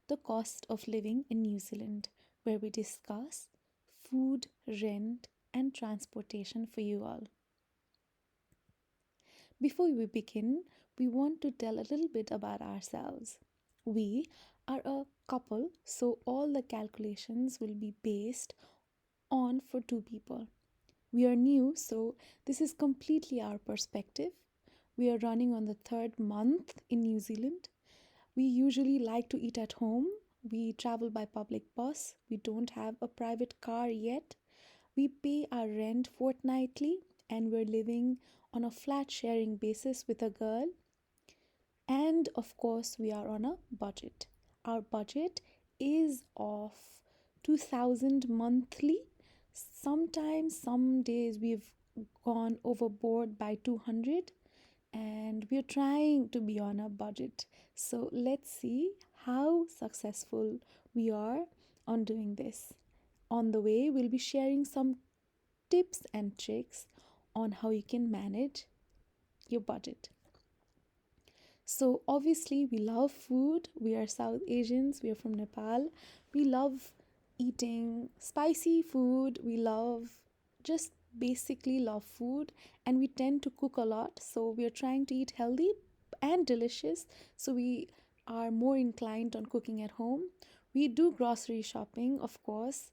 the cost of living in New Zealand, where we discuss food, rent, and transportation for you all. Before we begin, we want to tell a little bit about ourselves. We are a couple, so all the calculations will be based on for two people. We are new, so this is completely our perspective. We are running on the third month in New Zealand. We usually like to eat at home. We travel by public bus. We don't have a private car yet. We pay our rent fortnightly and we're living on a flat sharing basis with a girl. And of course, we are on a budget. Our budget is of 2000 monthly. Sometimes, some days we've gone overboard by 200, and we're trying to be on a budget. So let's see how successful we are on doing this. On the way, we'll be sharing some tips and tricks on how you can manage your budget. So, obviously, we love food. We are South Asians, we are from Nepal. We love eating spicy food. We love just basically love food, and we tend to cook a lot. So, we are trying to eat healthy and delicious. So, we are more inclined on cooking at home. We do grocery shopping, of course.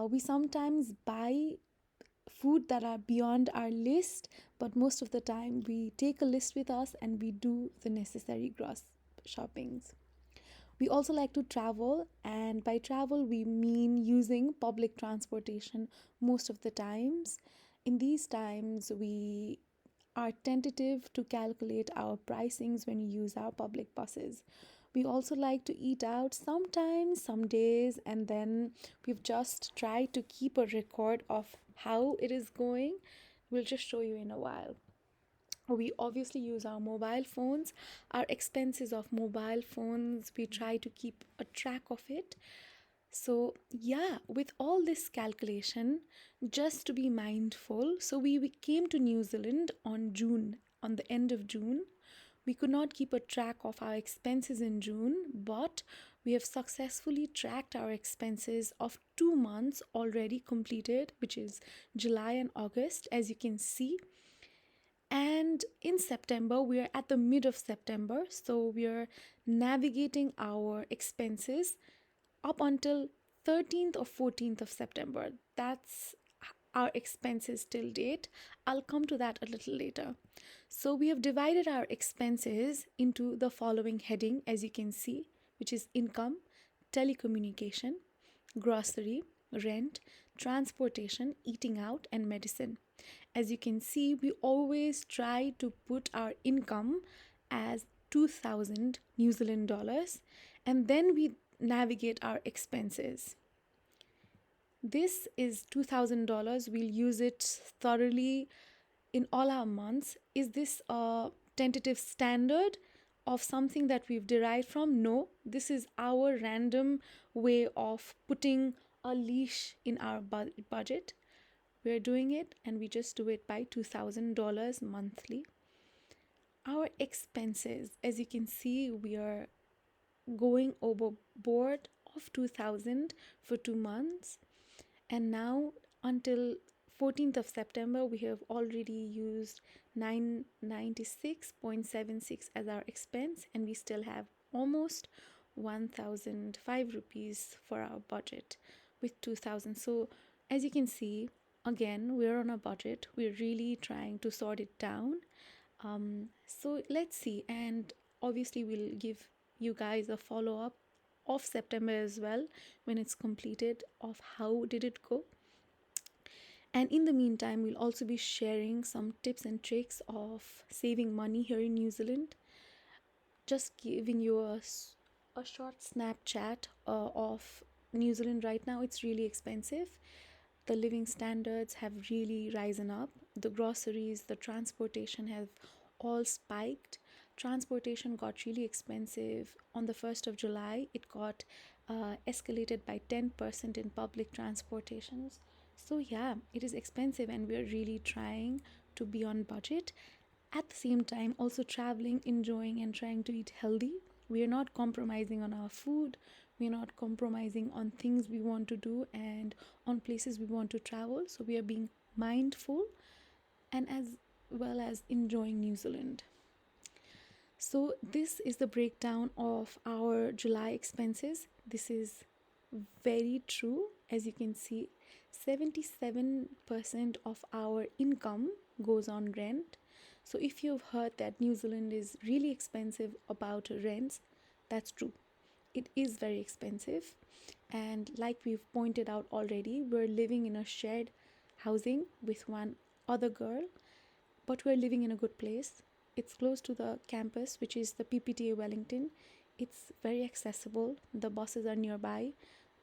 We sometimes buy food that are beyond our list, but most of the time we take a list with us and we do the necessary gross shoppings. We also like to travel, and by travel we mean using public transportation most of the times. In these times, we are tentative to calculate our pricings when we use our public buses. We also like to eat out sometimes, some days, and then we've just tried to keep a record of how it is going. We'll just show you in a while. We obviously use our mobile phones, our expenses of mobile phones, we try to keep a track of it. So, yeah, with all this calculation, just to be mindful, so we came to New Zealand on the end of June. We could not keep a track of our expenses in June, but we have successfully tracked our expenses of 2 months already completed, which is July and August, as you can see. And in September, we are at the mid of September, so we are navigating our expenses up until 13th or 14th of September. That's our expenses till date. I'll come to that a little later. So we have divided our expenses into the following heading, as you can see, which is income, telecommunication, grocery, rent, transportation, eating out, and medicine. As you can see, we always try to put our income as 2000 New Zealand dollars, and then we navigate our expenses. This is $2,000. We'll use it thoroughly in all our months. Is this a tentative standard of something that we've derived from? No, this is our random way of putting a leash in our budget. We're doing it, and we just do it by $2,000 monthly. Our expenses, as you can see, we are going overboard of 2000 for 2 months, and now until 14th of September we have already used 996.76 as our expense, and we still have almost 1005 rupees for our budget with 2000. So as you can see, again, we're on a budget. We're really trying to sort it down. So let's see, and obviously we'll give you guys a follow-up of September as well when it's completed of how did it go. And in the meantime, we'll also be sharing some tips and tricks of saving money here in New Zealand. Just giving you a short Snapchat of New Zealand right now. It's really expensive. The living standards have really risen up. The groceries, the transportation have all spiked. Transportation got really expensive on the 1st of July. It got escalated by 10% in public transportations. So yeah, it is expensive, and we're really trying to be on budget. At the same time, also traveling, enjoying, and trying to eat healthy. We are not compromising on our food, we are not compromising on things we want to do and on places we want to travel. So we are being mindful and as well as enjoying New Zealand. So this is the breakdown of our July expenses. This is very true. As you can see, 77% of our income goes on rent. So if you've heard that New Zealand is really expensive about rents, that's true. It is very expensive. And like we've pointed out already, we're living in a shared housing with one other girl, but we're living in a good place. It's close to the campus, which is the PPTA Wellington. It's very accessible. The buses are nearby.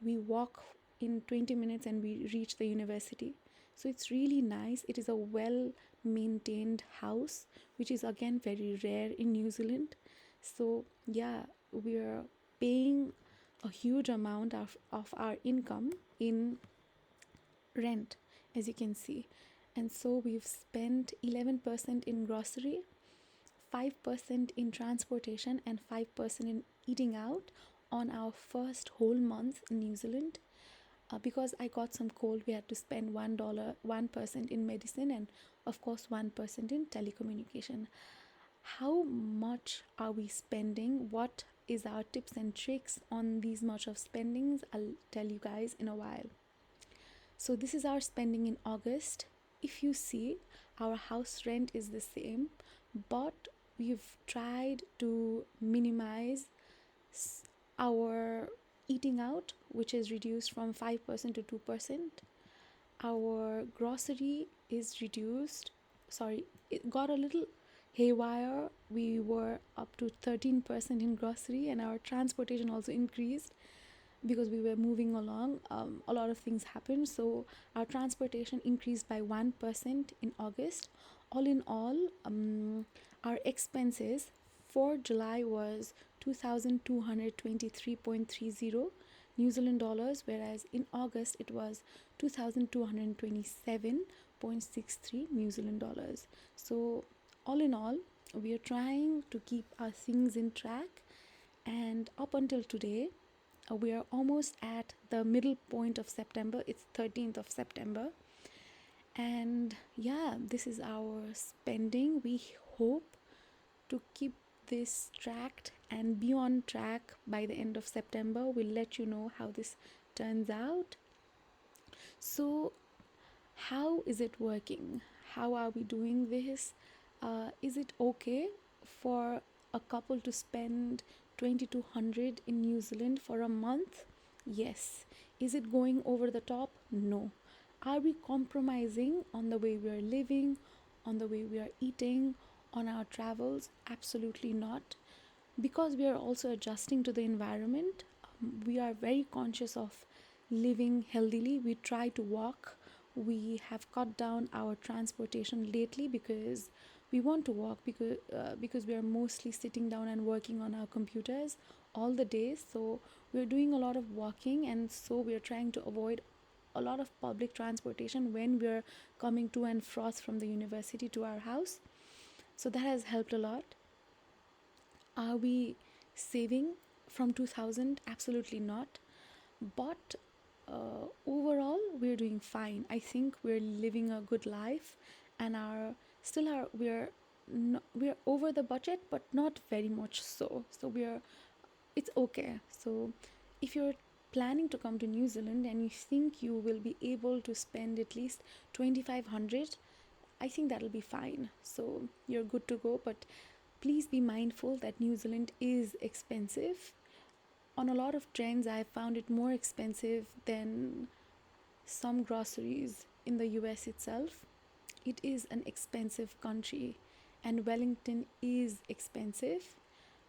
We walk in 20 minutes and we reach the university. So it's really nice. It is a well maintained house, which is again very rare in New Zealand. So yeah, we're paying a huge amount of our income in rent, as you can see. And so we've spent 11% in grocery, 5% in transportation, and 5% in eating out on our first whole month in New Zealand. Because I got some cold, we had to spend $1, 1% in medicine, and of course 1% in telecommunication. How much are we spending? What is our tips and tricks on these much of spendings? I'll tell you guys in a while. So this is our spending in August. If you see, our house rent is the same, but we've tried to minimize our eating out, which is reduced from 5% to 2%. Our grocery is reduced. Sorry, it got a little haywire. We were up to 13% in grocery, and our transportation also increased because we were moving along. A lot of things happened, so our transportation increased by 1% in August. All in all, our expenses for July was 2,223.30 New Zealand dollars, whereas in August it was 2,227.63 New Zealand dollars. So all in all, we are trying to keep our things in track, and up until today, we are almost at the middle point of September. It's 13th of September. And yeah, this is our spending. We hope to keep this tracked and be on track by the end of September. We'll let you know how this turns out. So how is it working? How are we doing this? Is it okay for a couple to spend 2200 in New Zealand for a month? Yes. Is it going over the top? No. Are we compromising on the way we are living, on the way we are eating, on our travels? Absolutely not. Because we are also adjusting to the environment, we are very conscious of living healthily. We try to walk. We have cut down our transportation lately because we want to walk, because we are mostly sitting down and working on our computers all the days. So we're doing a lot of walking, and so we're trying to avoid a lot of public transportation when we're coming to and fro from the university to our house. So that has helped a lot. Are we saving from 2000? Absolutely not. But overall, we're doing fine. I think we're living a good life, and we're over the budget, but not very much so. So it's okay. So if you're planning to come to New Zealand and you think you will be able to spend at least 2500, I think that'll be fine. So you're good to go, but please be mindful that New Zealand is expensive. On a lot of trends, I found it more expensive than some groceries in the US itself. It is an expensive country, and Wellington is expensive.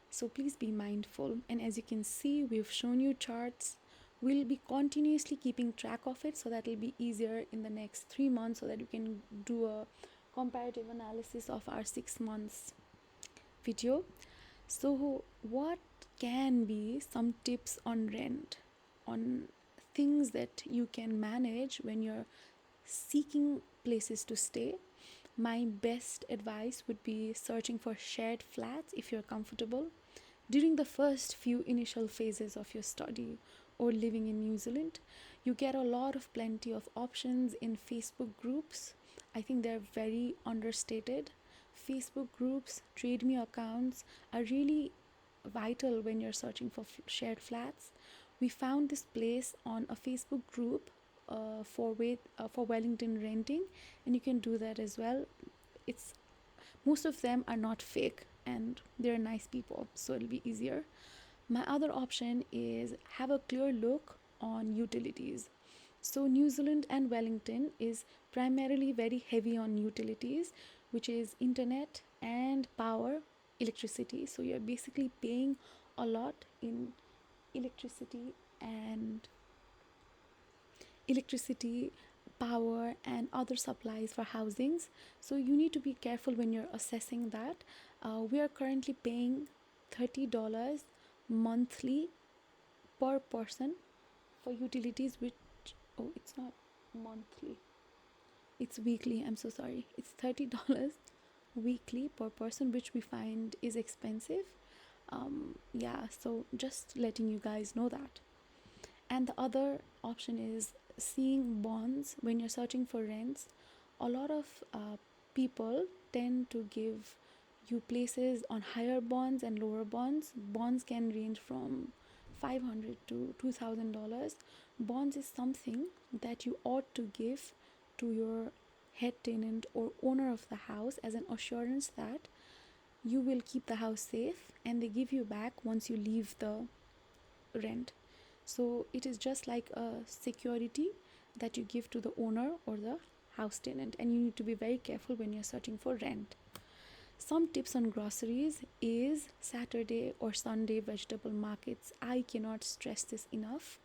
So please be mindful. And as you can see, we've shown you charts. We'll be continuously keeping track of it, so that it'll be easier in the next 3 months, so that you can do a comparative analysis of our 6 months video. So what can be some tips on rent, on things that you can manage when you're seeking places to stay? My best advice would be searching for shared flats if you're comfortable. During the first few initial phases of your study or living in New Zealand, you get a lot of plenty of options in Facebook groups. I think they're very understated. Facebook groups, trade me accounts are really vital when you're searching for shared flats. We found this place on a Facebook group for Wellington renting, and you can do that as well. It's Most of them are not fake and they're nice people, so it'll be easier. My other option is have a clear look on utilities. So New Zealand and Wellington is primarily very heavy on utilities, which is internet and power, electricity. So you're basically paying a lot in electricity and electricity, power, and other supplies for housings. So you need to be careful when you're assessing that. We are currently paying $30 monthly per person for utilities, which, oh, it's not monthly, it's weekly. I'm so sorry. It's $30 weekly per person, which we find is expensive. Yeah, so just letting you guys know that. And the other option is seeing bonds when you're searching for rents. A lot of people tend to give you places on higher bonds and lower bonds. Bonds can range from $500 to $2,000. Bonds is something that you ought to give to your head tenant or owner of the house as an assurance that you will keep the house safe, and they give you back once you leave the rent. So it is just like a security that you give to the owner or the house tenant, and you need to be very careful when you're searching for rent. Some tips on groceries is Saturday or Sunday vegetable markets. I cannot stress this enough.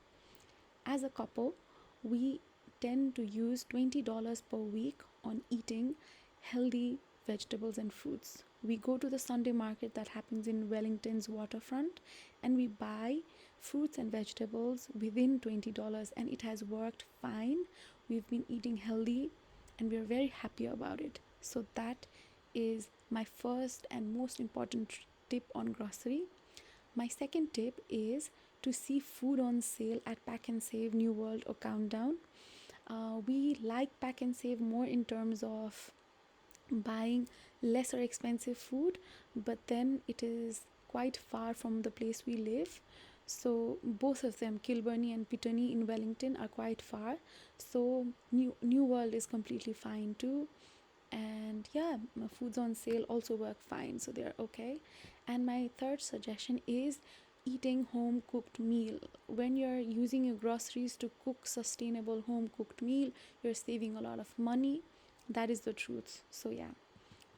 As a couple, we tend to use $20 per week on eating healthy vegetables and fruits. We go to the Sunday market that happens in Wellington's waterfront, and we buy fruits and vegetables within $20, and it has worked fine. We've been eating healthy and we're very happy about it. So that is my first and most important tip on grocery. My second tip is to see food on sale at Pack and Save, New World, or Countdown. We like Pack and Save more in terms of buying lesser expensive food, but then it is quite far from the place we live. So both of them, Kilburnie and Pitani in Wellington, are quite far. So New World is completely fine too. And yeah, foods on sale also work fine, so they're okay. And my third suggestion is eating home cooked meal. When you're using your groceries to cook sustainable home cooked meal, you're saving a lot of money. That is the truth. So yeah,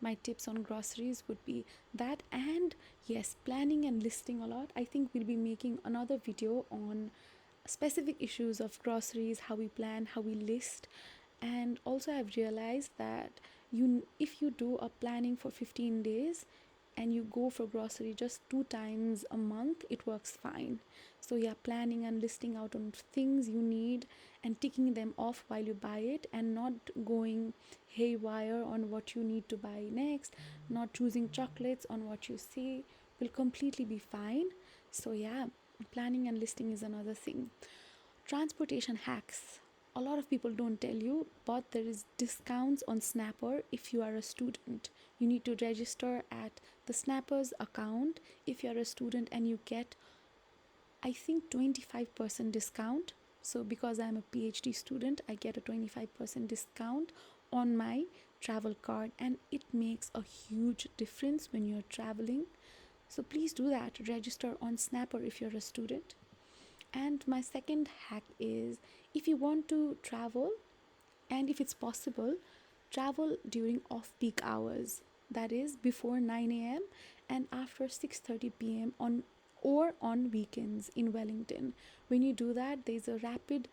my tips on groceries would be that. And yes, planning and listing a lot. I think we'll be making another video on specific issues of groceries, how we plan, how we list. And also I've realized that if you do a planning for 15 days and you go for grocery just 2 times a month, it works fine. So yeah, planning and listing out on things you need and ticking them off while you buy it, and not going haywire on what you need to buy next, not choosing chocolates on what you see, will completely be fine. So yeah, planning and listing is another thing. Transportation hacks. A lot of people don't tell you, but there is discounts on Snapper if you are a student. You need to register at the Snapper's account if you are a student, and you get, I think, 25% discount. So because I'm a PhD student, I get a 25% discount on my travel card, and it makes a huge difference when you're traveling. So please do that. Register on Snapper if you're a student. And my second hack is, if you want to travel, and if it's possible, travel during off-peak hours. That is before 9 a.m. and after 6:30 p.m. on weekends in Wellington. When you do that, there's a rapid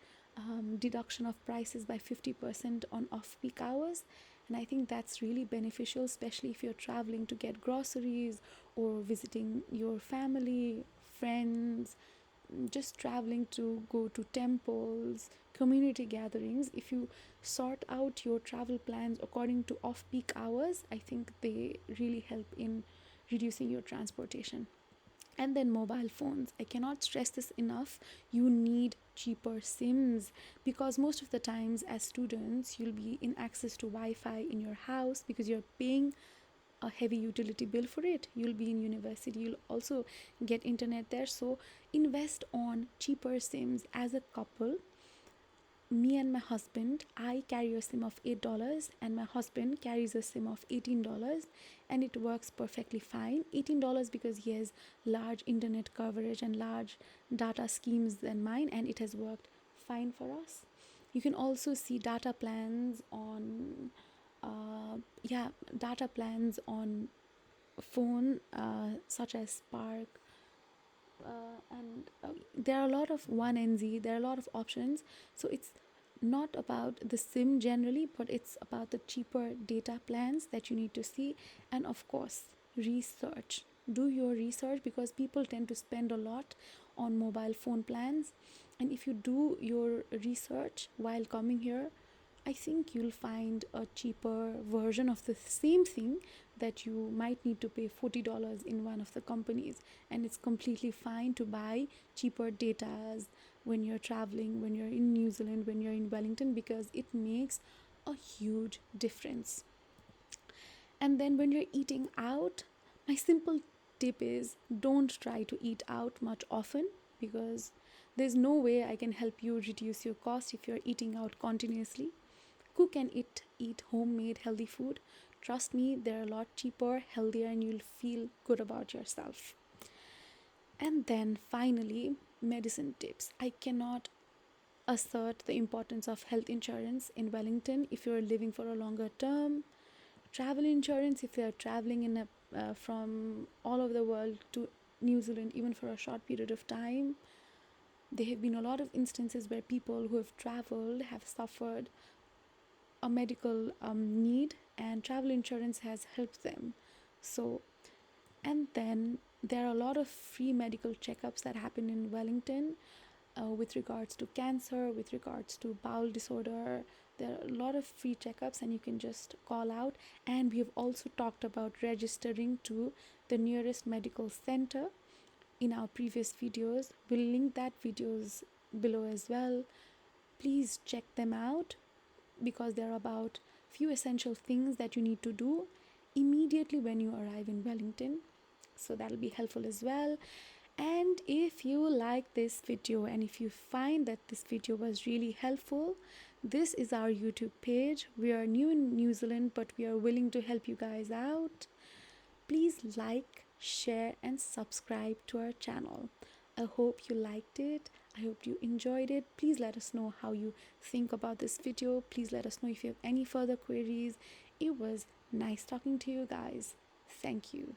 deduction of prices by 50% on off-peak hours. And I think that's really beneficial, especially if you're traveling to get groceries or visiting your family, friends, just traveling to go to temples, community gatherings. If you sort out your travel plans according to off peak hours, I think they really help in reducing your transportation. And then mobile phones. I cannot stress this enough. You need cheaper SIMs, because most of the times as students you'll be in access to Wi-Fi in your house because you're paying a heavy utility bill for it. You'll be in university, you'll also get internet there. So invest on cheaper SIMs. As a couple, me and my husband, I carry a SIM of $8 and my husband carries a SIM of $18, and it works perfectly fine. $18 because he has large internet coverage and large data schemes than mine, and it has worked fine for us. You can also see data plans on data plans on phone, such as Spark, and there are a lot of 1NZ, there are a lot of options. So it's not about the SIM generally, but it's about the cheaper data plans that you need to see. And of course, research. Do your research, because people tend to spend a lot on mobile phone plans. And if you do your research while coming here, I think you'll find a cheaper version of the same thing that you might need to pay $40 in one of the companies. And it's completely fine to buy cheaper datas when you're traveling, when you're in New Zealand, when you're in Wellington, because it makes a huge difference. And then when you're eating out, my simple tip is don't try to eat out much often, because there's no way I can help you reduce your cost if you're eating out continuously. Cook and eat homemade healthy food. Trust me, they're a lot cheaper, healthier, and you'll feel good about yourself. And then finally, medicine tips. I cannot assert the importance of health insurance in Wellington if you're living for a longer term. Travel insurance if you're traveling from all over the world to New Zealand, even for a short period of time. There have been a lot of instances where people who have traveled have suffered a medical need, and travel insurance has helped them. So, and then there are a lot of free medical checkups that happen in Wellington, with regards to cancer, with regards to bowel disorder. There are a lot of free checkups, and you can just call out. And we have also talked about registering to the nearest medical center in our previous videos. We'll link that videos below as well. Please check them out, because they're about few essential things that you need to do immediately when you arrive in Wellington. So that'll be helpful as well. And if you like this video, and if you find that this video was really helpful, this is our YouTube page. We are new in New Zealand, but we are willing to help you guys out. Please like, share, and subscribe to our channel. I hope you liked it. I hope you enjoyed it. Please let us know how you think about this video. Please let us know if you have any further queries. It was nice talking to you guys. Thank you.